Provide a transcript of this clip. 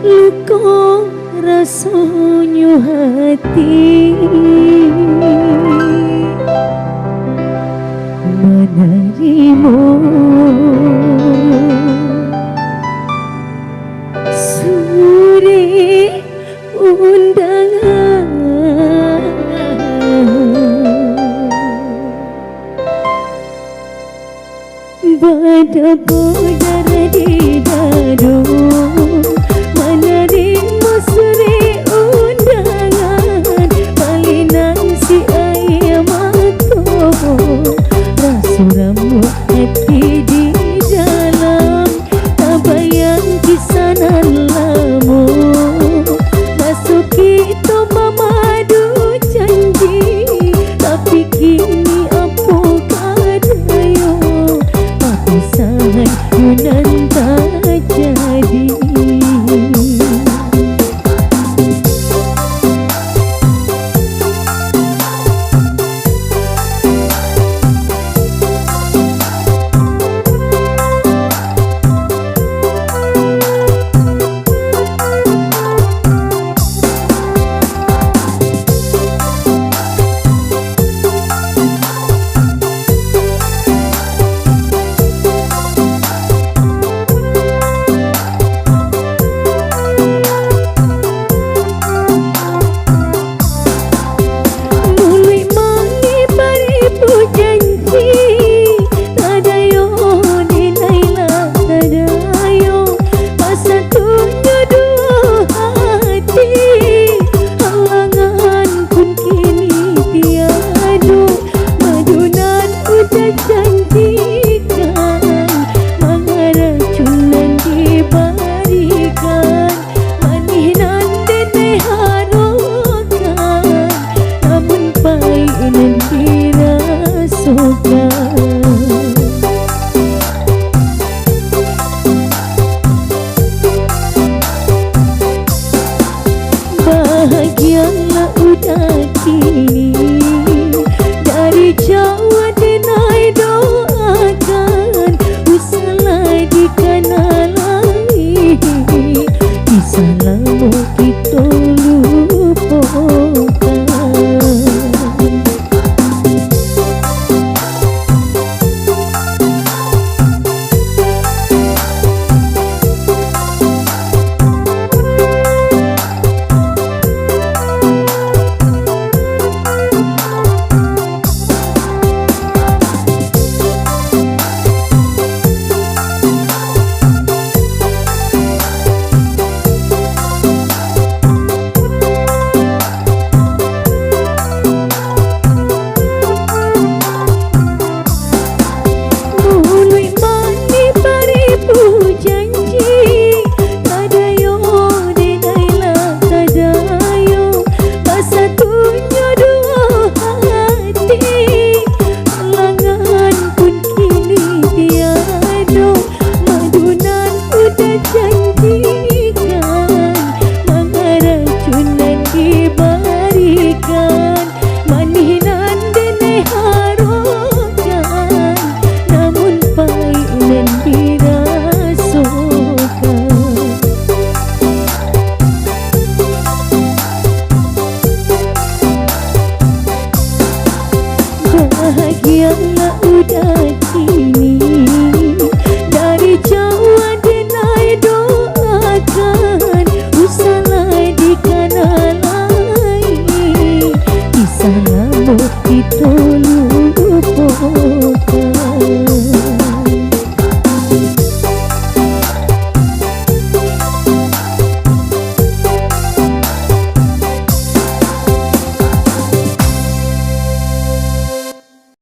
Luka rasanya hati menerima suri undangan pada budara di dadu menerima suri undangan palinan si ayam mata rasa rambut hati di dalam tak bayang kisah lama masuk kita memadu janji tapi kini apa kadaya papisan yunan tak jadi. Bahagialah udah kini dari Jawa denai doakan usalah di kanalai kisah